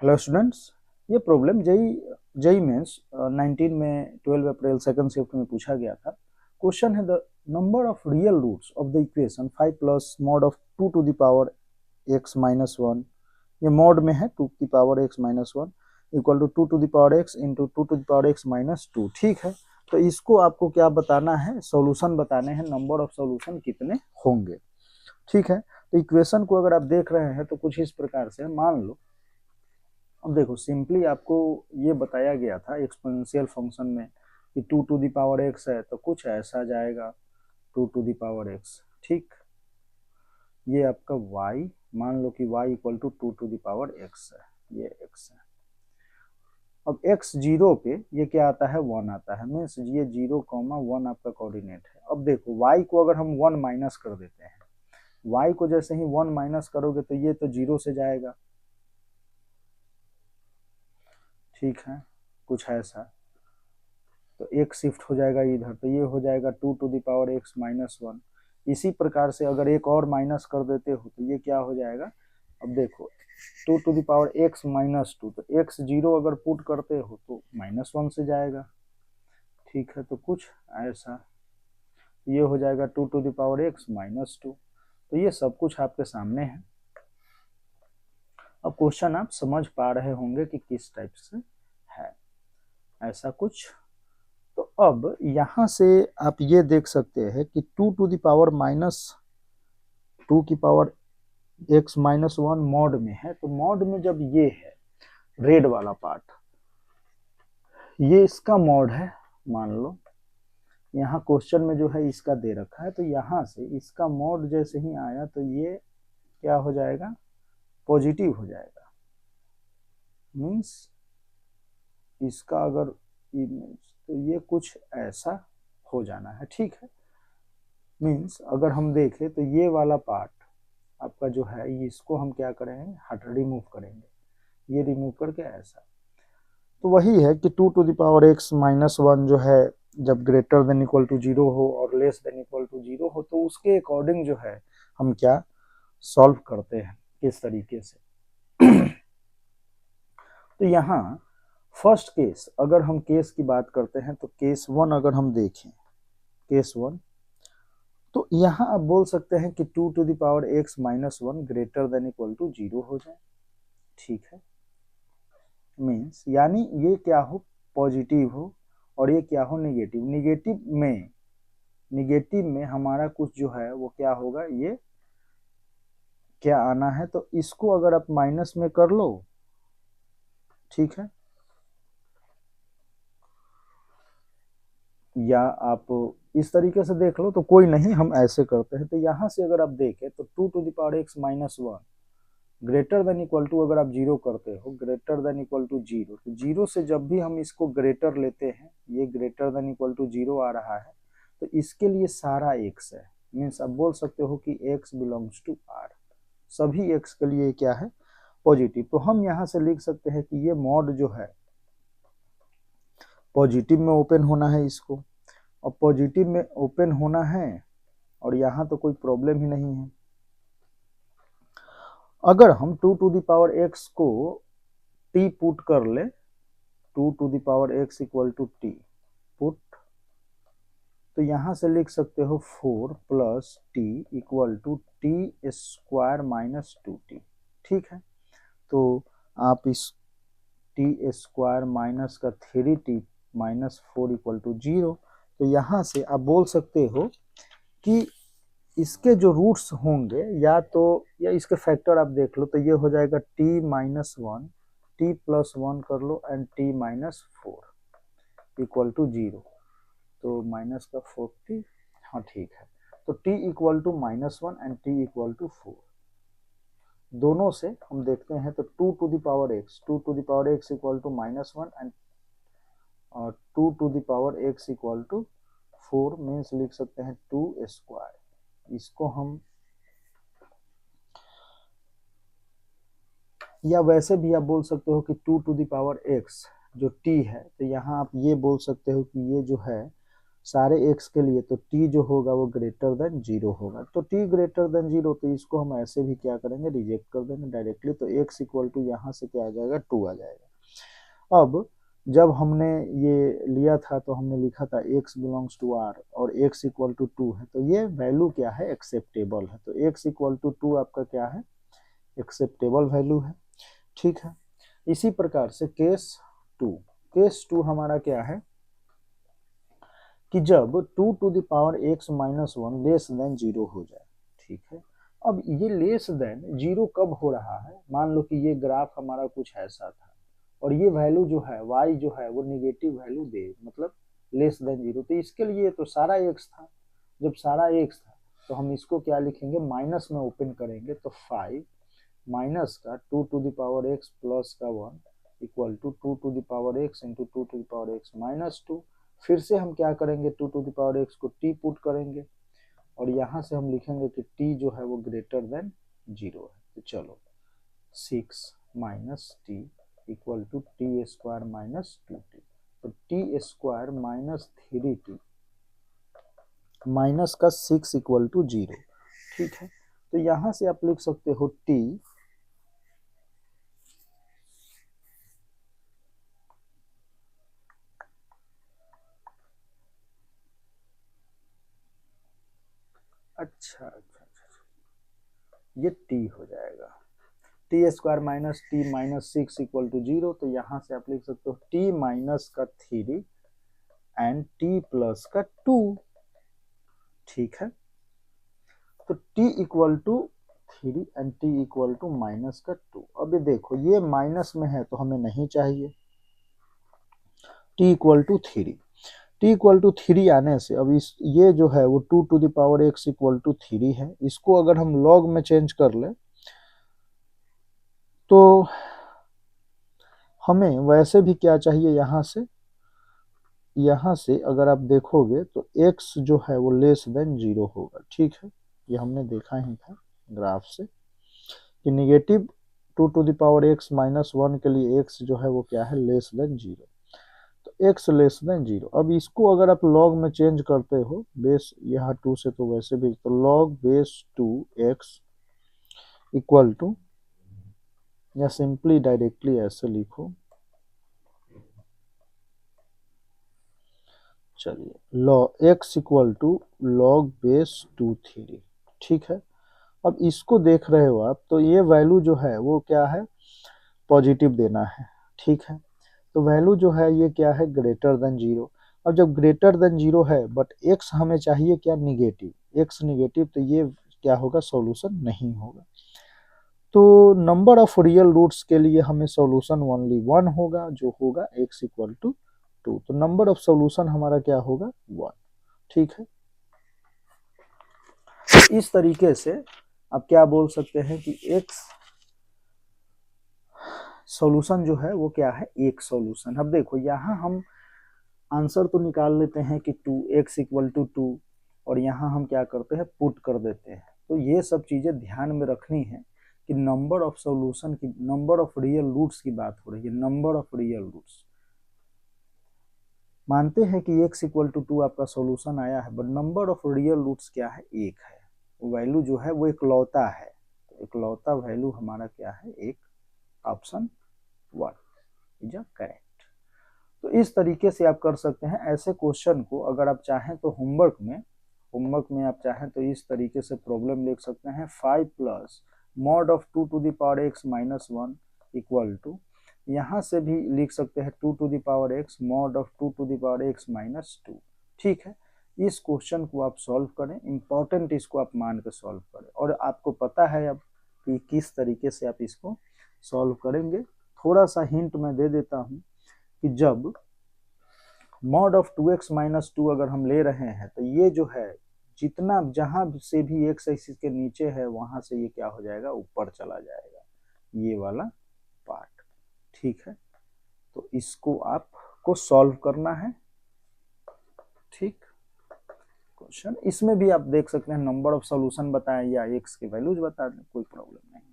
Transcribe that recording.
Hello students, ये problem JEE JEE mains 19 में 12 अप्रैल second shift में पूछा गया था। क्वेश्चन है the number of real roots of the equation 5 plus mod of 2 to the power x minus 1। ये mod में है 2 की power x minus 1 equal to 2 to the power x into 2 to the power x minus 2। ठीक है, तो इसको आपको क्या बताना है, सॉल्यूशन बताने हैं, नंबर ऑफ सॉल्यूशन कितने होंगे। ठीक है, तो इक्वेशन को अगर आप देख रहे हैं तो कुछ इस प्रकार से मान लो। अब देखो, सिंपली आपको ये बताया गया था एक्सपोनेंशियल फंक्शन में कि 2 टू द पावर x है तो कुछ ऐसा जाएगा 2 टू द पावर x। ठीक, ये आपका y, मान लो कि y equal to 2 to the power x है, ये x है। अब x जीरो पे ये क्या आता है, 1 आता है, मीन्स ये 0,1 आपका कोऑर्डिनेट है। अब देखो y को अगर हम 1 माइनस कर देते हैं, y को जैसे ही 1 माइनस करोगे तो ये तो 0 से जाएगा। ठीक है, कुछ ऐसा, तो एक शिफ्ट हो जाएगा इधर, तो ये हो जाएगा 2 to the power x minus 1। इसी प्रकार से अगर एक और माइनस कर देते हो तो ये क्या हो जाएगा, अब देखो 2 to the power x minus 2, तो x जीरो अगर पुट करते हो तो माइनस 1 से जाएगा। ठीक है, तो कुछ ऐसा, ये हो जाएगा 2 to the power x minus 2। तो ये सब कुछ आपके सामने है। अब क्वेश्चन आप समझ पा रहे होंगे कि किस टाइप से है, ऐसा कुछ। तो अब यहां से आप ये देख सकते हैं कि 2 टू द पावर माइनस 2 की पावर x माइनस 1 मॉड में है। तो मॉड में जब ये है रेड वाला पार्ट, ये इसका मॉड है, मान लो यहाँ क्वेश्चन में जो है इसका दे रखा है, तो यहाँ से इसका मॉड जैसे ही आया तो ये क्या हो जाएगा, पॉजिटिव हो जाएगा। मीन्स इसका अगर इमेज, तो ये कुछ ऐसा हो जाना है। ठीक है, मीन्स अगर हम देखें तो ये वाला पार्ट आपका जो है, इसको हम क्या करेंगे, हट रिमूव करेंगे, ये रिमूव करके ऐसा। तो वही है कि 2 to the power x minus 1 जो है, जब ग्रेटर देन इक्वल टू 0 हो और लेस देन इक्वल टू 0 हो तो उसके अकॉर्डिंग जो है हम क्या सॉल्व करते हैं, किस तरीके से। तो यहाँ फर्स्ट केस, अगर हम केस की बात करते हैं तो केस 1 अगर हम देखें, केस 1, तो यहाँ आप बोल सकते हैं कि 2 to the power x minus 1 greater than equal to 0 हो जाए। ठीक है, मीन्स यानी ये क्या हो, पॉजिटिव हो और ये क्या हो, निगेटिव। निगेटिव में हमारा कुछ जो है वो क्या होगा, ये क्या आना है, तो इसको अगर आप माइनस में कर लो, ठीक है, या आप इस तरीके से देख लो, तो कोई नहीं, हम ऐसे करते हैं। तो यहां से अगर आप देखें तो 2 to the power x minus 1 greater than equal to, अगर आप जीरो करते हो, ग्रेटर देन इक्वल टू 0, तो 0 से जब भी हम इसको ग्रेटर लेते हैं, ये ग्रेटर देन इक्वल टू 0 आ रहा है, तो इसके लिए सारा x है। मीन्स आप बोल सकते हो कि x बिलोंग्स टू r, सभी x के लिए क्या है, पॉजिटिव। तो हम यहाँ से लिख सकते हैं कि ये मॉड जो है पॉजिटिव में ओपन होना है इसको, और पॉजिटिव में ओपन होना है, और यहाँ तो कोई प्रॉब्लम ही नहीं है। अगर हम 2 टू द पावर x को t पुट कर ले, 2 to the power x equal to t put, तो यहां से लिख सकते हो 4 plus t equal to t square minus 2t। ठीक है, तो आप इस t स्क्वायर माइनस का 3t माइनस 4 इक्वल टू 0, तो यहां से आप बोल सकते हो कि इसके जो रूट्स होंगे, या इसके फैक्टर आप देख लो, तो ये हो जाएगा t माइनस 1, t प्लस 1 कर लो and t minus 4 equal to 0, तो माइनस का 40, हाँ ठीक है। तो t equal to minus 1 and t equal to 4, दोनों से हम देखते हैं तो 2 to the power x equal to minus 1 and 2 to the power x equal to 4, means लिख सकते हैं 2 स्क्वायर। इसको हम, या वैसे भी आप बोल सकते हो कि 2 टू द पावर x जो t है, तो यहाँ आप ये बोल सकते हो कि ये जो है सारे x के लिए, तो t जो होगा वो ग्रेटर देन 0 होगा। तो t ग्रेटर देन 0, तो इसको हम ऐसे भी क्या करेंगे, रिजेक्ट कर देंगे डायरेक्टली। तो x इक्वल टू यहाँ से क्या आ जाएगा, 2 आ जाएगा। अब जब हमने ये लिया था तो हमने लिखा था x बिलोंग्स टू r और x इक्वल टू 2 है, तो ये वैल्यू क्या है, एक्सेप्टेबल है। तो x इक्वल टू 2 आपका क्या है, एक्सेप्टेबल वैल्यू है। ठीक है, इसी प्रकार से केस टू हमारा क्या है कि जब 2 to the power x minus 1 less than 0 हो जाए। ठीक है, अब ये लेस देन 0 कब हो रहा है, मान लो कि ये ग्राफ हमारा कुछ ऐसा था और ये वैल्यू जो है y जो है वो निगेटिव वैल्यू दे, मतलब लेस देन 0। तो इसके लिए तो सारा x था, जब सारा x था तो हम इसको क्या लिखेंगे, माइनस में ओपन करेंगे, तो 5 माइनस का 2 to the power x plus का 1 equal to 2 to the power x into 2 to the power x minus 2। फिर से हम क्या करेंगे, 2 टू द पावर x को t पुट करेंगे और यहाँ से हम लिखेंगे कि t जो है वो ग्रेटर देन 0 है। तो चलो 6 minus t equal to t square minus 2t। तो T square minus 3t minus का 6 इक्वल टू 0। ठीक है, तो यहाँ से आप लिख सकते हो t अच्छा, ये t हो जाएगा, t square minus t minus 6 equal to 0। तो यहाँ से आप लिख सकते हो t माइनस का 3 एंड t प्लस का 2। ठीक है, तो t इक्वल टू 3 एंड t इक्वल टू माइनस का 2। अभी देखो ये माइनस में है तो हमें नहीं चाहिए, t equal to 3, t equal to 3 आने से अब इस ये जो है वो 2 to the power x equal to 3 है। इसको अगर हम log में चेंज कर ले तो हमें वैसे भी क्या चाहिए, यहाँ से अगर आप देखोगे तो x जो है वो लेस देन 0 होगा। ठीक है, ये हमने देखा ही था ग्राफ से कि negative 2 to the power x minus 1 के लिए x जो है वो क्या है, लेस देन 0। तो x लेस देन 0। अब इसको अगर आप log में चेंज करते हो, बेस यहाँ 2 से तो वैसे भी, तो log base 2x equal to, या सिंपली डायरेक्टली ऐसे लिखो, चलिए log x equal to log base 2 3। ठीक है, अब इसको देख रहे हो आप, तो ये वैल्यू जो है वो क्या है, पॉजिटिव देना है। ठीक है, तो वैल्यू जो है ये क्या है, ग्रेटर देन 0। अब जब ग्रेटर देन 0 है बट x हमें चाहिए क्या, निगेटिव, x निगेटिव, तो ये क्या होगा, सॉल्यूशन नहीं होगा। तो नंबर ऑफ रियल रूट्स के लिए हमें सॉल्यूशन ओनली 1 होगा, जो होगा x इक्वल टू 2। तो नंबर ऑफ सॉल्यूशन हमारा क्या होगा, 1। ठीक है, इस तरीके से आप क्या बोल सकते हैं कि x सॉल्यूशन जो है वो क्या है, एक सॉल्यूशन। अब देखो यहाँ हम आंसर तो निकाल लेते हैं कि 2x इक्वल टू 2 और यहाँ हम क्या करते हैं, पुट कर देते हैं। तो ये सब चीजें ध्यान में रखनी है कि नंबर ऑफ सॉल्यूशन की, नंबर ऑफ रियल रूट्स की बात हो रही है, नंबर ऑफ रियल रूट्स। मानते हैं कि x इक्वल टू 2 आपका सॉल्यूशन आया है, but number of real roots क्या है, एक है। वैल्यू जो है वो इकलौता है, तो इकलौता वैल्यू हमारा क्या है, एक, ऑप्शन 1 इज अ करेक्ट। तो इस तरीके से आप कर सकते हैं। ऐसे क्वेश्चन को अगर आप चाहें तो होमवर्क में आप चाहें तो इस तरीके से प्रॉब्लम लिख सकते हैं, 5 plus mod of 2 to the power x minus 1 equal to, यहाँ से भी लिख सकते हैं 2 to the power x mod of 2 to the power x minus 2। ठीक है, इस क्वेश्चन को आप सॉल्व करें, इंपॉर्टेंट इसको आप मान के सॉल्व करें, और आपको पता है अब कि किस तरीके से आप इसको सॉल्व करेंगे। थोड़ा सा हिंट मैं दे देता हूँ कि जब मॉड ऑफ 2x माइनस 2 अगर हम ले रहे हैं तो ये जो है जितना, जहां से भी x एक्सिस के नीचे है वहां से ये क्या हो जाएगा, ऊपर चला जाएगा, ये वाला पार्ट। ठीक है, तो इसको आपको सॉल्व करना है। ठीक, क्वेश्चन इसमें भी आप देख सकते हैं, नंबर ऑफ सॉल्यूशन बताएं या x के वैल्यूज बता दें, कोई प्रॉब्लम नहीं।